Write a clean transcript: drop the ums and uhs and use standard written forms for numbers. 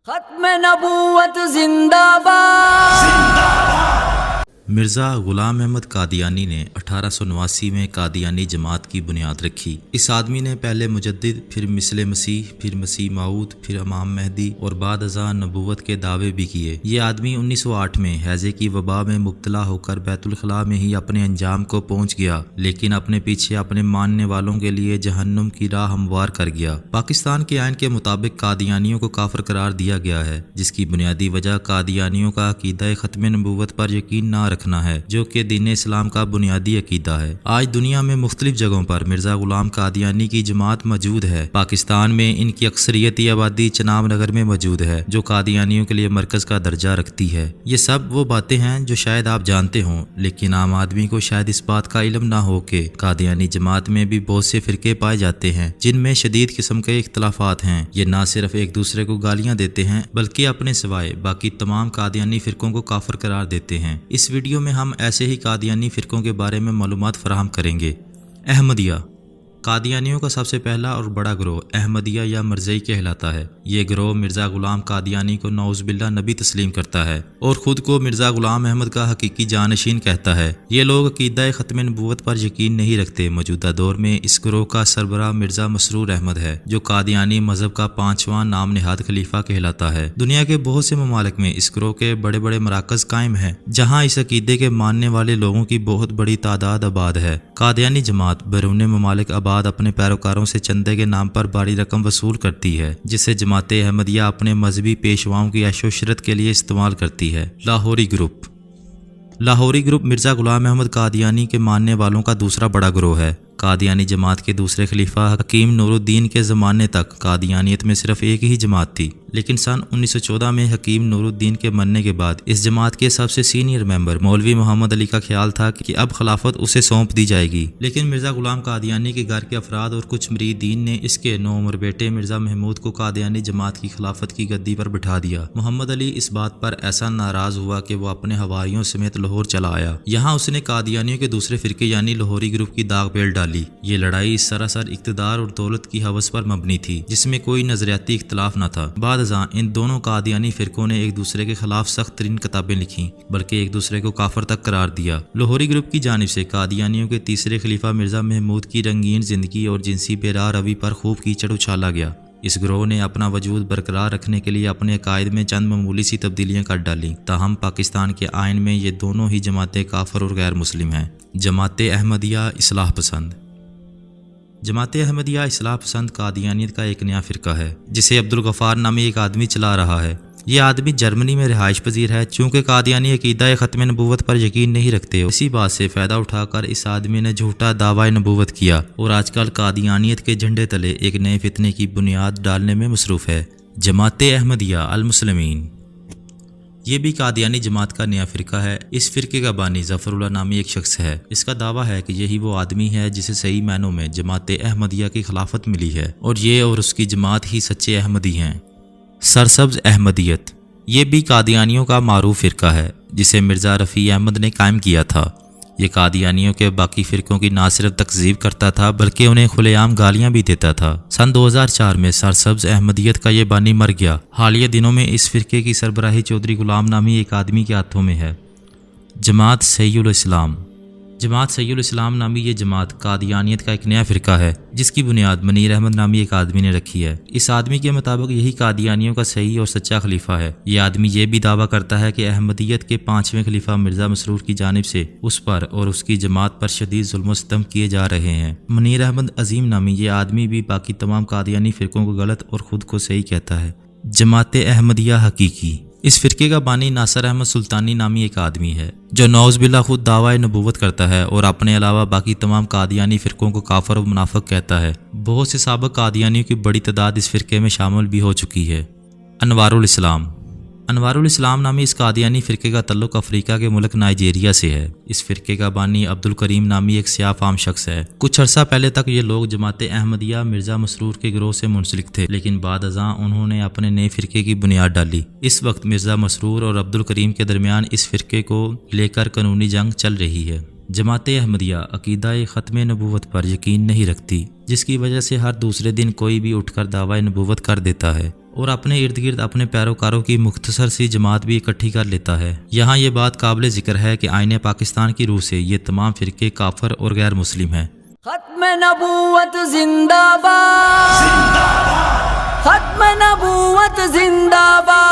ختم نبوت زندہ باد۔ مرزا غلام احمد قادیانی نے 1889 میں قادیانی جماعت کی بنیاد رکھی۔ اس آدمی نے پہلے مجدد، پھر مثل مسیح، پھر مسیح موعود، پھر امام مہدی اور بعد ازاں نبوت کے دعوے بھی کیے۔ یہ آدمی 1908 میں ہیضے کی وبا میں مبتلا ہو کر بیت الخلاء میں ہی اپنے انجام کو پہنچ گیا، لیکن اپنے پیچھے اپنے ماننے والوں کے لیے جہنم کی راہ ہموار کر گیا۔ پاکستان کے آئین کے مطابق قادیانیوں کو کافر قرار دیا گیا ہے، جس کی بنیادی وجہ قادیانیوں کا عقیدہ ختم نبوت پر یقین نہ رکھنا ہے، جو کہ دین اسلام کا بنیادی عقیدہ ہے۔ آج دنیا میں مختلف جگہوں پر مرزا غلام قادیانی کی جماعت موجود ہے۔ پاکستان میں ان کی اکثریتی آبادی چناب نگر میں موجود ہے، جو قادیانیوں کے لیے مرکز کا درجہ رکھتی ہے۔ یہ سب وہ باتیں ہیں جو شاید آپ جانتے ہوں، لیکن عام آدمی کو شاید اس بات کا علم نہ ہو کہ قادیانی جماعت میں بھی بہت سے فرقے پائے جاتے ہیں، جن میں شدید قسم کے اختلافات ہیں۔ یہ نہ صرف ایک دوسرے کو گالیاں دیتے ہیں، بلکہ اپنے سوائے باقی تمام قادیانی فرقوں کو کافر قرار دیتے ہیں۔ اس ویڈیو میں ہم ایسے ہی قادیانی فرقوں کے بارے میں معلومات فراہم کریں گے۔ احمدیہ قادیانیوں کا سب سے پہلا اور بڑا گروہ احمدیہ یا مرزئی کہلاتا ہے۔ یہ گروہ مرزا غلام قادیانی کو نعوذ باللہ نبی تسلیم کرتا ہے اور خود کو مرزا غلام احمد کا حقیقی جانشین کہتا ہے۔ یہ لوگ عقیدہ ختم نبوت پر یقین نہیں رکھتے۔ موجودہ دور میں اس گروہ کا سربراہ مرزا مسرور احمد ہے، جو قادیانی مذہب کا 5واں نام نہاد خلیفہ کہلاتا ہے۔ دنیا کے بہت سے ممالک میں اس گروہ کے بڑے بڑے مراکز قائم ہیں، جہاں اس عقیدے کے ماننے والے لوگوں کی بہت بڑی تعداد آباد ہے۔ قادیانی جماعت بیرون ممالک آباد اپنے پیروکاروں سے چندے کے نام پر بڑی رقم وصول کرتی ہے، جسے جماعت احمدیہ اپنے مذہبی پیشواؤں کی عیش و عشرت کے لیے استعمال کرتی ہے۔ لاہوری گروپ مرزا غلام احمد قادیانی کے ماننے والوں کا دوسرا بڑا گروہ ہے۔ قادیانی جماعت کے دوسرے خلیفہ حکیم نور الدین کے زمانے تک قادیانیت میں صرف ایک ہی جماعت تھی، لیکن سن 1914 میں حکیم نور الدین کے مرنے کے بعد اس جماعت کے سب سے سینئر ممبر مولوی محمد علی کا خیال تھا کہ اب خلافت اسے سونپ دی جائے گی، لیکن مرزا غلام قادیانی کے گھر کے افراد اور کچھ مریدین نے اس کے نوعمر بیٹے مرزا محمود کو قادیانی جماعت کی خلافت کی گدی پر بٹھا دیا۔ محمد علی اس بات پر ایسا ناراض ہوا کہ وہ اپنے حواریوں سمیت لاہور چلا آیا۔ یہاں اس نے قادیانیوں کے دوسرے فرقے یعنی لاہوری گروپ کی داغ پیل ڈالی۔ یہ لڑائی سراسر اقتدار اور دولت کی ہوس پر مبنی تھی، جس میں کوئی نظریاتی اختلاف نہ تھا۔ بعد ازاں ان دونوں قادیانی فرقوں نے ایک دوسرے کے خلاف سخت ترین کتابیں لکھیں، بلکہ ایک دوسرے کو کافر تک قرار دیا۔ لاہوری گروپ کی جانب سے قادیانیوں کے تیسرے خلیفہ مرزا محمود کی رنگین زندگی اور جنسی بے راہ روی پر خوب کیچڑ اچھالا گیا۔ اس گروہ نے اپنا وجود برقرار رکھنے کے لیے اپنے عقائد میں چند معمولی سی تبدیلیاں کر ڈالیں، تاہم پاکستان کے آئین میں یہ دونوں ہی جماعتیں کافر اور غیر مسلم ہیں۔ جماعت احمدیہ اصلاح پسند قادیانیت کا ایک نیا فرقہ ہے، جسے عبدالغفار نامی ایک آدمی چلا رہا ہے۔ یہ آدمی جرمنی میں رہائش پذیر ہے۔ چونکہ قادیانی عقیدہ ختم نبوت پر یقین نہیں رکھتے، اسی بات سے فائدہ اٹھا کر اس آدمی نے جھوٹا دعویٰ نبوت کیا اور آج کل قادیانیت کے جھنڈے تلے ایک نئے فتنے کی بنیاد ڈالنے میں مصروف ہے۔ جماعت احمدیہ المسلمین یہ بھی قادیانی جماعت کا نیا فرقہ ہے۔ اس فرقے کا بانی ظفر اللہ نامی ایک شخص ہے۔ اس کا دعویٰ ہے کہ یہی وہ آدمی ہے جسے صحیح معنوں میں جماعت احمدیہ کی خلافت ملی ہے، اور یہ اور اس کی جماعت ہی سچے احمدی ہیں۔ سرسبز احمدیت یہ بھی قادیانیوں کا معروف فرقہ ہے، جسے مرزا رفیع احمد نے قائم کیا تھا۔ یہ قادیانیوں کے باقی فرقوں کی نہ صرف تکذیب کرتا تھا، بلکہ انہیں کھلے عام گالیاں بھی دیتا تھا۔ سن 2004 میں سرسبز احمدیت کا یہ بانی مر گیا۔ حالیہ دنوں میں اس فرقے کی سربراہی چودھری غلام نامی ایک آدمی کے ہاتھوں میں ہے۔ جماعت صحیح الاسلام نامی یہ جماعت قادیانیت کا ایک نیا فرقہ ہے، جس کی بنیاد منیر احمد نامی ایک آدمی نے رکھی ہے۔ اس آدمی کے مطابق یہی قادیانیوں کا صحیح اور سچا خلیفہ ہے۔ یہ آدمی یہ بھی دعویٰ کرتا ہے کہ احمدیت کے 5ویں خلیفہ مرزا مسرور کی جانب سے اس پر اور اس کی جماعت پر شدید ظلم و ستم کیے جا رہے ہیں۔ منیر احمد عظیم نامی یہ آدمی بھی باقی تمام قادیانی فرقوں کو غلط اور خود کو صحیح کہتا ہے۔ جماعت احمدیہ حقیقی اس فرقے کا بانی ناصر احمد سلطانی نامی ایک آدمی ہے، جو نعوذ باللہ خود دعویٰ نبوت کرتا ہے اور اپنے علاوہ باقی تمام قادیانی فرقوں کو کافر و منافق کہتا ہے۔ بہت سے سابق قادیانیوں کی بڑی تعداد اس فرقے میں شامل بھی ہو چکی ہے۔ انوار الاسلام نامی اس قادیانی فرقے کا تعلق افریقہ کے ملک نائجیریا سے ہے۔ اس فرقے کا بانی عبدالکریم نامی ایک سیاہ فام شخص ہے۔ کچھ عرصہ پہلے تک یہ لوگ جماعت احمدیہ مرزا مسرور کے گروہ سے منسلک تھے، لیکن بعد ازاں انہوں نے اپنے نئے فرقے کی بنیاد ڈالی۔ اس وقت مرزا مسرور اور عبدالکریم کے درمیان اس فرقے کو لے کر قانونی جنگ چل رہی ہے۔ جماعت احمدیہ عقیدہ ختم نبوت پر یقین نہیں رکھتی، جس کی وجہ سے ہر دوسرے دن کوئی بھی اٹھ کر دعویٰ نبوت کر دیتا ہے اور اپنے ارد گرد اپنے پیروکاروں کی مختصر سی جماعت بھی اکٹھی کر لیتا ہے۔ یہاں یہ بات قابل ذکر ہے کہ آئین پاکستان کی روح سے یہ تمام فرقے کافر اور غیر مسلم ہیں۔ ختم نبوت زندہ باد، ختم نبوت زندہ باد۔